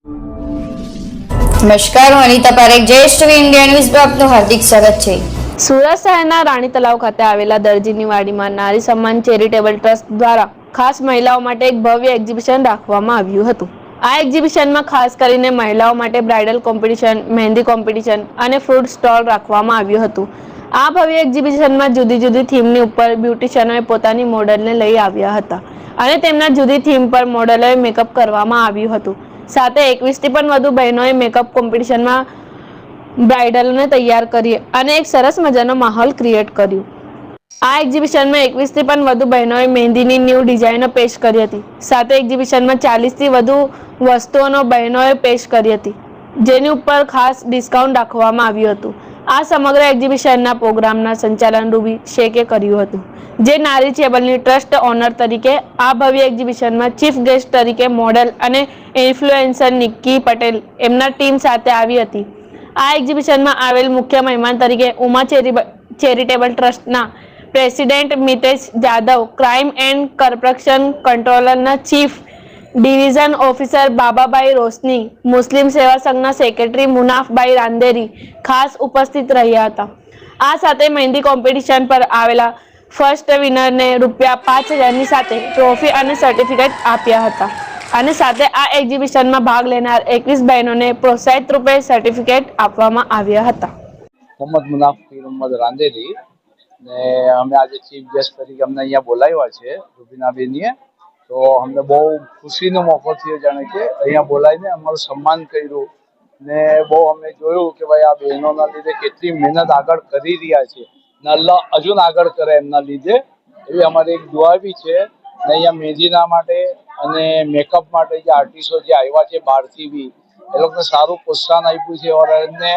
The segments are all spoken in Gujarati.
નમસ્કાર, હું અનિતા પારેખ, જ્યેષ્ઠ ઇન્ડિયા ન્યૂઝમાં આપનું હાર્દિક સ્વાગત છે। સુરત શહેરના રાણી તલાવ ખાતે આવેલા દરજીની વાડીમાં નારી સન્માન ચેરિટેબલ ટ્રસ્ટ દ્વારા ખાસ મહિલાઓ માટે એક ભવ્ય એક્ઝિબિશન રાખવામાં આવ્યું હતું। આ એક્ઝિબિશનમાં ખાસ કરીને મહિલાઓ માટે બ્રાઇડલ કોમ્પિટિશન, મહેંદી કોમ્પિટિશન અને ફૂડ સ્ટોલ રાખવામાં આવ્યું હતું। આ ભવ્ય એક્ઝિબિશનમાં જુદી જુદી થીમની ઉપર બ્યુટિશિયનોએ પોતાની મોડલને લઈ આવ્યા હતા અને તેમના જુદી થીમ પર મોડલોએ મેકઅપ કરવામાં આવ્યું હતું। સાથે 21 થી પણ વધુ બહેનોએ મેકઅપ કોમ્પિટિશનમાં બ્રાઇડલને તૈયાર કરી અને એક સરસ મજાનો માહોલ ક્રિએટ કર્યો। આ એક્ઝિબિશનમાં 21 થી પણ વધુ બહેનોએ મહેંદીની ન્યૂ ડિઝાઇનો પેશ કરી હતી। સાથે એક્ઝિબિશનમાં 40 થી વધુ વસ્તુઓનો બહેનોએ પેશ કરી હતી, જેની ઉપર ખાસ ડિસ્કાઉન્ટ રાખવામાં આવ્યું હતું। આ સમગ્ર એક્ઝિબિશનના પ્રોગ્રામના સંચાલન રૂબી શેખે કર્યું હતું, જે નારી ચેરિટેબલની ટ્રસ્ટ ઓનર તરીકે આ ભવ્ય એક્ઝિબિશનમાં ચીફ ગેસ્ટ તરીકે મોડેલ અને ઇન્ફ્લુએન્સર નિક્કી પટેલ એમના ટીમ સાથે આવી હતી। આ એક્ઝિબિશનમાં આવેલ મુખ્ય મહેમાન તરીકે ઉમા ચેરિટેબલ ટ્રસ્ટના president Mitesh Jadav, crime and corruption કંટ્રોલરના chief division officer Bababhai Roshni, મુસ્લિમ સેવા સંઘના સેક્રેટરી મુનાફભાઈ રાંદેરી ખાસ ઉપસ્થિત રહ્યા હતા। આ સાથે મહેંદી કોમ્પિટિશન પર આવેલા ફર્સ્ટ વિનરને ₹5000ની સાથે ટ્રોફી અને સર્ટિફિકેટ આપ્યા હતા અને સાથે આ એક્ઝિબિશનમાં ભાગ લેનાર 21 બહેનોને પ્રોત્સાહિત રૂપે સર્ટિફિકેટ આપવામાં આવ્યા હતા। મોહમ્મદ મુનાફભાઈ રાંદેરી ને અમે આજે ચીફ ગેસ્ટ તરીકે અમને અહીંયા બોલાવ્યા છે રૂબીનાબેનીએ, તો અમને બહુ ખુશીનો મોકો થયો, જાણે કે અહીંયા બોલાવીને અમારું સન્માન કર્યું ને બહુ અમે જોયું કે ભાઈ આ બહેનોના લીધે કેટલી મહેનત આગળ કરી રહ્યા છે ને અલ્લાહ હજુ આગળ કરે એમના લીધે, એવી અમારી એક દુઆ બી છે। ને અહીંયા મહેંદીના માટે અને મેકઅપ માટે જે આર્ટિસ્ટો જે આવ્યા છે બહારથી બી, એ લોકોને સારું પ્રોત્સાહન આપ્યું છે और એમને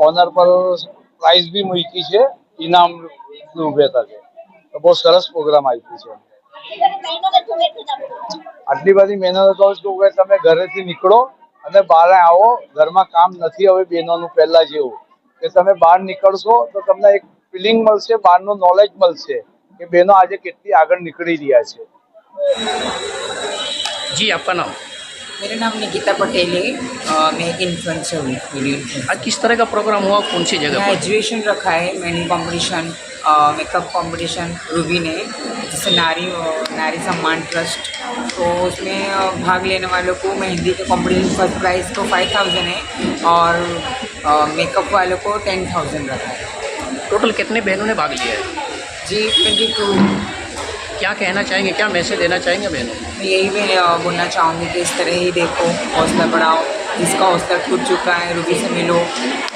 ઓનર પર પ્રાઇઝ બી મૂકી છે ઇનામ રૂપે તકે, તો બહુ સરસ પ્રોગ્રામ આપ્યું છે। આટલી બધી મહેનત કહું છું કે તમે ઘરેથી નીકળો અને બહાર આવો, ઘરમાં કામ નથી હવે બહેનોનું પહેલા જેવું, કે તમે બહાર નીકળશો તો તમને એક ફિલિંગ મળશે, બહારનું નોલેજ મળશે કે બહેનો આજે કેટલી આગળ निकली રહ્યા છે। जी, आपका नाम? मेरा नाम निकिता पटेल है। मैं एक इन्फ्लुएंसर हूँ, वीडियो इन्फ्लुएंसर। आज किस तरह का प्रोग्राम हुआ, कौन सी जगह यहाँ पर? एग्जीबिशन रखा है, mehndi competition, makeup competition Ruby ने, जैसे नारी सम्मान ट्रस्ट, तो उसमें भाग लेने वालों को मेहंदी के कंपटीशन फर्स्ट प्राइज़ तो 5000 है और मेकअप वालों को 10,000 रखा है। टोटल कितने बहनों ने भाग लिया है? जी 22। क्या कहना चाहेंगे, क्या मैसेज देना चाहेंगे बहनों? मैं यही भी बोलना चाहूँगी कि इस तरह ही देखो, हौसला बढ़ाओ, जिसका हौसला खुद चुका है रूबी से मिलो,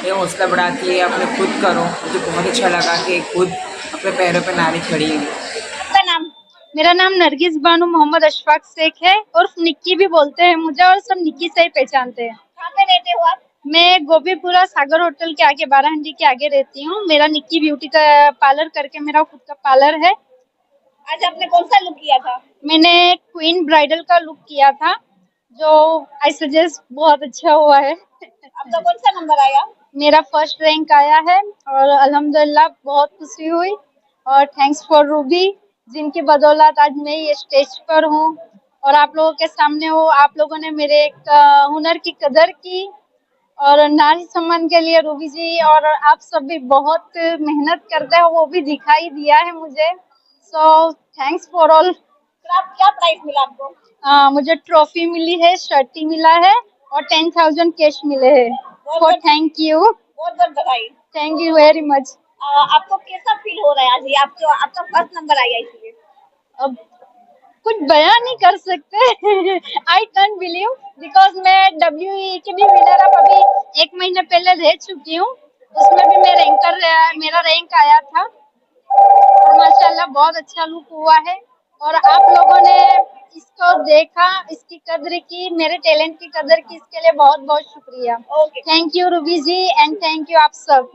ये हौसला बढ़ाती है, अपने खुद करो। मुझे बहुत अच्छा लगा कि खुद अपने पैरों पर नारी खड़ी है। मेरा नाम नरगिस बानो मोहम्मद अशफाक शेख है और निक्की भी बोलते हैं मुझे और सब निक्की से ही पहचानते हैं। कहाँ पे रहते हो आप? मैं गोपीपुरा सागर होटल के आगे बाराहंडी के आगे रहती हूँ। मेरा निक्की ब्यूटी का पार्लर करके मेरा खुद का पार्लर है। आज आपने कौन सा लुक किया था? मैंने क्वीन ब्राइडल का लुक किया था, जो आई सजेस्ट बहुत अच्छा हुआ है। आपका कौन सा नंबर आया? मेरा फर्स्ट रैंक आया है और अल्हम्दुलिल्लाह बहुत खुशी हुई और थैंक्स फॉर रूबी, जिनकी बदौलत आज मैं ये स्टेज पर हूँ और आप लोगों के सामने हूँ। आप लोगों ने मेरे एक हुनर की कदर की और नारी सम्मान के लिए रूबी जी और आप सब भी बहुत मेहनत करते हो, वो भी दिखाई दिया है मुझे। So thanks for all. क्या प्राइस मिला आपको? मुझे ट्रॉफी मिली है, शर्टी मिला है और 10,000 कैश मिले हैं। फॉर थैंक यू, बहुत बहुत बधाई। Thank you very much. आपको कैसा फील हो रहा है आज? आपका फर्स्ट नंबर आया इसलिए अब कुछ बयान नहीं कर सकते। आई कैंट बिलीव बिकॉज मैं WE की भी विनर अब अभी 1 महीने पहले रह चुकी हूँ, उसमें भी मैं मेरा रैंक आया था और माशाल्लाह बहुत अच्छा लुक हुआ है और आप लोगों ने इसको देखा, इसकी कदर की, मेरे टैलेंट की कदर की, इसके लिए बहुत बहुत शुक्रिया। Thank you Ruby ji and thank you आप सब।